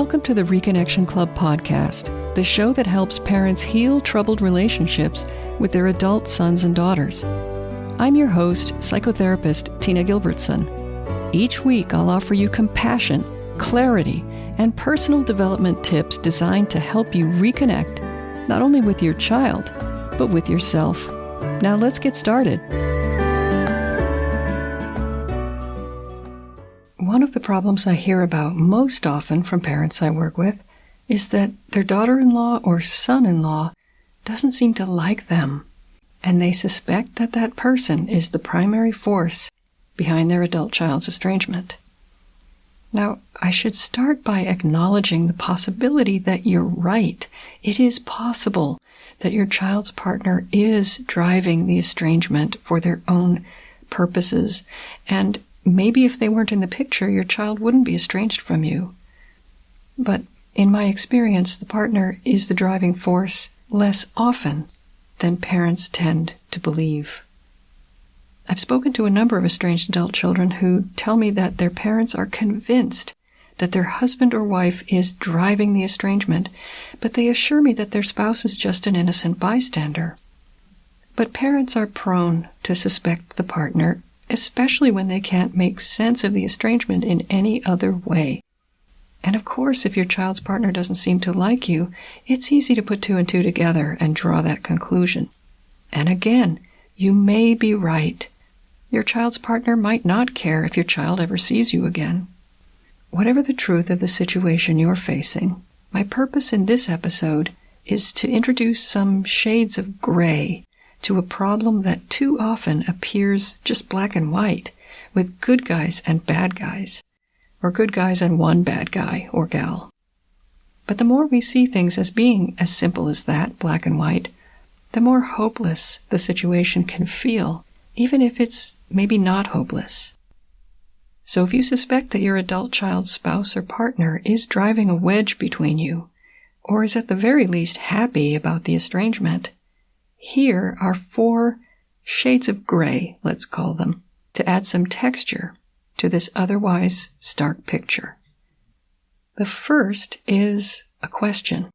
Welcome to the Reconnection Club podcast, the show that helps parents heal troubled relationships with their adult sons and daughters. I'm your host, psychotherapist Tina Gilbertson. Each week, I'll offer you compassion, clarity, and personal development tips designed to help you reconnect, not only with your child, but with yourself. Now let's get started. One of the problems I hear about most often from parents I work with is that their daughter-in-law or son-in-law doesn't seem to like them, and they suspect that that person is the primary force behind their adult child's estrangement. Now, I should start by acknowledging the possibility that you're right. It is possible that your child's partner is driving the estrangement for their own purposes, and maybe if they weren't in the picture, your child wouldn't be estranged from you. But in my experience, the partner is the driving force less often than parents tend to believe. I've spoken to a number of estranged adult children who tell me that their parents are convinced that their husband or wife is driving the estrangement, but they assure me that their spouse is just an innocent bystander. But parents are prone to suspect the partner, especially when they can't make sense of the estrangement in any other way. And of course, if your child's partner doesn't seem to like you, it's easy to put two and two together and draw that conclusion. And again, you may be right. Your child's partner might not care if your child ever sees you again. Whatever the truth of the situation you're facing, my purpose in this episode is to introduce some shades of gray to a problem that too often appears just black and white, with good guys and bad guys, or good guys and one bad guy or gal. But the more we see things as being as simple as that, black and white, the more hopeless the situation can feel, even if it's maybe not hopeless. So if you suspect that your adult child's spouse or partner is driving a wedge between you, or is at the very least happy about the estrangement, here are 4 shades of gray, let's call them, to add some texture to this otherwise stark picture. The first is a question.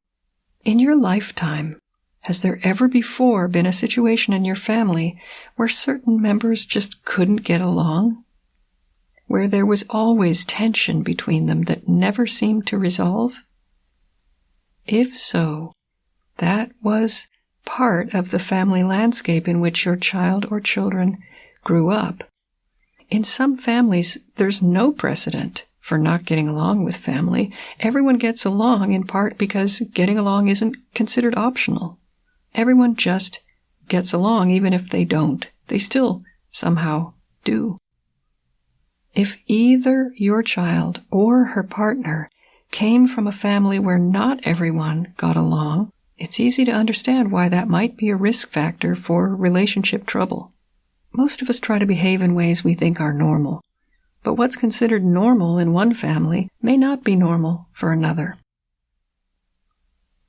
In your lifetime, has there ever before been a situation in your family where certain members just couldn't get along? Where there was always tension between them that never seemed to resolve? If so, that was part of the family landscape in which your child or children grew up. In some families, there's no precedent for not getting along with family. Everyone gets along in part because getting along isn't considered optional. Everyone just gets along even if they don't. They still somehow do. If either your child or her partner came from a family where not everyone got along, it's easy to understand why that might be a risk factor for relationship trouble. Most of us try to behave in ways we think are normal, but what's considered normal in one family may not be normal for another.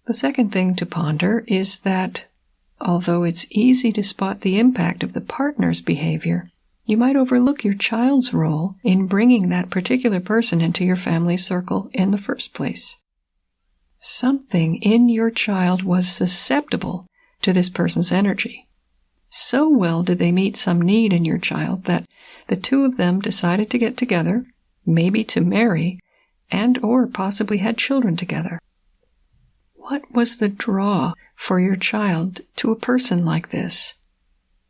The second thing to ponder is that, although it's easy to spot the impact of the partner's behavior, you might overlook your child's role in bringing that particular person into your family circle in the first place. Something in your child was susceptible to this person's energy. So well did they meet some need in your child that the two of them decided to get together, maybe to marry, and or possibly had children together. What was the draw for your child to a person like this?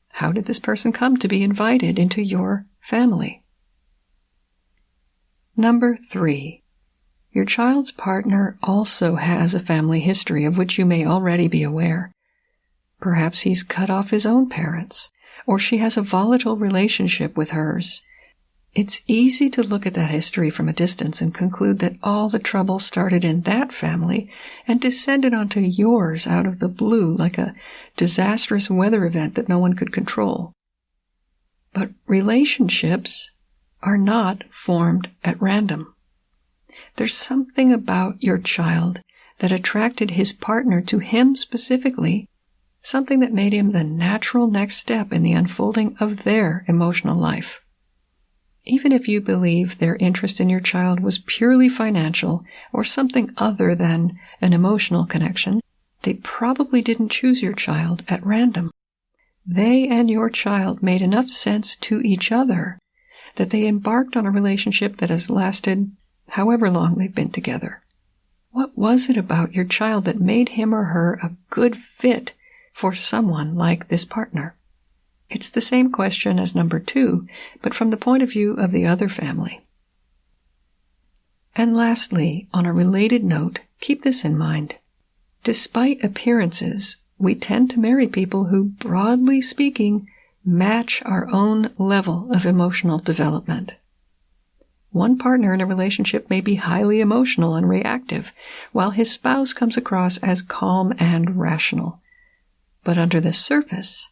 How did this person come to be invited into your family? Number 3. Your child's partner also has a family history of which you may already be aware. Perhaps he's cut off his own parents, or she has a volatile relationship with hers. It's easy to look at that history from a distance and conclude that all the trouble started in that family and descended onto yours out of the blue like a disastrous weather event that no one could control. But relationships are not formed at random. There's something about your child that attracted his partner to him specifically, something that made him the natural next step in the unfolding of their emotional life. Even if you believe their interest in your child was purely financial or something other than an emotional connection, they probably didn't choose your child at random. They and your child made enough sense to each other that they embarked on a relationship that has lasted however long they've been together. What was it about your child that made him or her a good fit for someone like this partner? It's the same question as number 2, but from the point of view of the other family. And lastly, on a related note, keep this in mind. Despite appearances, we tend to marry people who, broadly speaking, match our own level of emotional development. One partner in a relationship may be highly emotional and reactive, while his spouse comes across as calm and rational. But under the surface,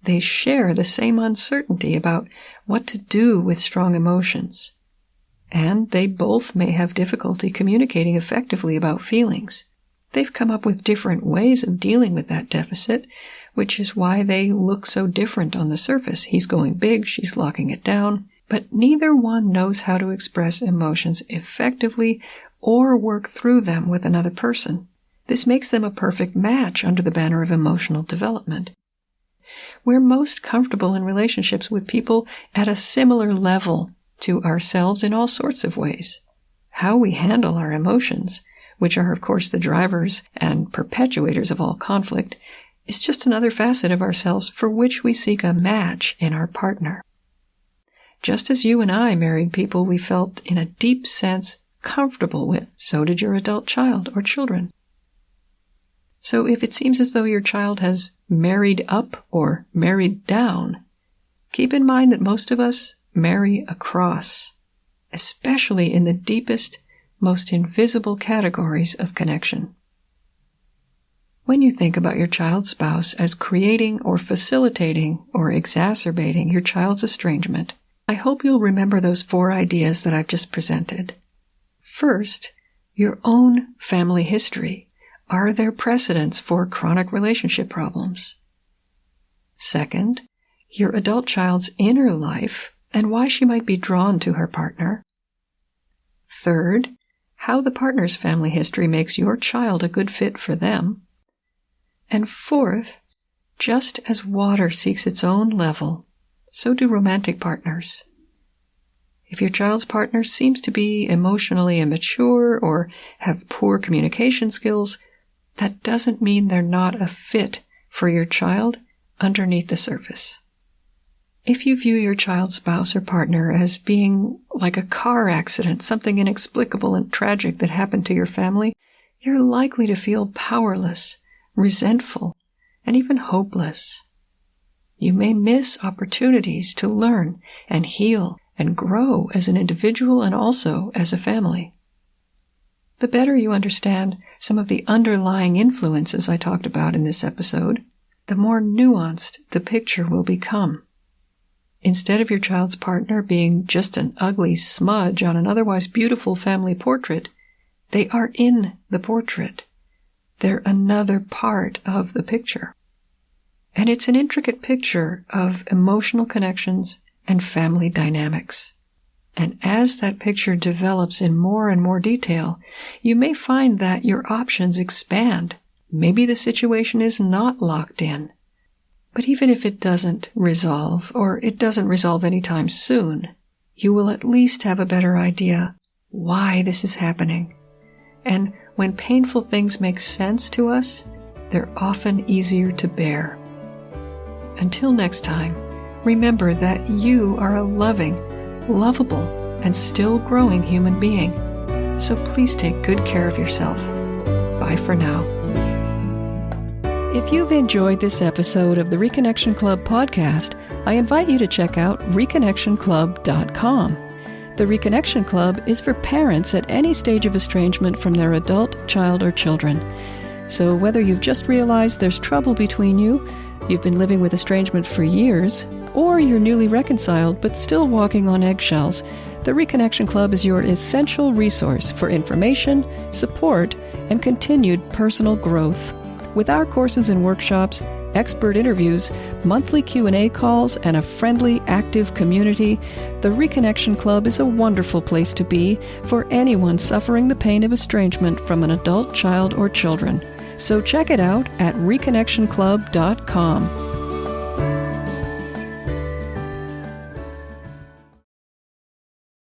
they share the same uncertainty about what to do with strong emotions. And they both may have difficulty communicating effectively about feelings. They've come up with different ways of dealing with that deficit, which is why they look so different on the surface. He's going big, she's locking it down, but neither one knows how to express emotions effectively or work through them with another person. This makes them a perfect match under the banner of emotional development. We're most comfortable in relationships with people at a similar level to ourselves in all sorts of ways. How we handle our emotions, which are of course the drivers and perpetuators of all conflict, is just another facet of ourselves for which we seek a match in our partner. Just as you and I married people we felt in a deep sense comfortable with, so did your adult child or children. So if it seems as though your child has married up or married down, keep in mind that most of us marry across, especially in the deepest, most invisible categories of connection. When you think about your child's spouse as creating or facilitating or exacerbating your child's estrangement, I hope you'll remember those 4 ideas that I've just presented. First, your own family history. Are there precedents for chronic relationship problems? Second, your adult child's inner life and why she might be drawn to her partner. Third, how the partner's family history makes your child a good fit for them. And fourth, just as water seeks its own level, so do romantic partners. If your child's partner seems to be emotionally immature or have poor communication skills, that doesn't mean they're not a fit for your child underneath the surface. If you view your child's spouse or partner as being like a car accident, something inexplicable and tragic that happened to your family, you're likely to feel powerless, resentful, and even hopeless. You may miss opportunities to learn and heal and grow as an individual and also as a family. The better you understand some of the underlying influences I talked about in this episode, the more nuanced the picture will become. Instead of your child's partner being just an ugly smudge on an otherwise beautiful family portrait, they are in the portrait. They're another part of the picture. And it's an intricate picture of emotional connections and family dynamics. And as that picture develops in more and more detail, you may find that your options expand. Maybe the situation is not locked in. But even if it doesn't resolve, or it doesn't resolve anytime soon, you will at least have a better idea why this is happening. And when painful things make sense to us, they're often easier to bear. Until next time, remember that you are a loving, lovable, and still growing human being. So please take good care of yourself. Bye for now. If you've enjoyed this episode of the Reconnection Club podcast, I invite you to check out reconnectionclub.com. The Reconnection Club is for parents at any stage of estrangement from their adult, child, or children. So whether you've just realized there's trouble between you, you've been living with estrangement for years, or you're newly reconciled but still walking on eggshells, the Reconnection Club is your essential resource for information, support, and continued personal growth. With our courses and workshops, expert interviews, monthly Q&A calls, and a friendly, active community, the Reconnection Club is a wonderful place to be for anyone suffering the pain of estrangement from an adult, child, or children. So check it out at reconnectionclub.com.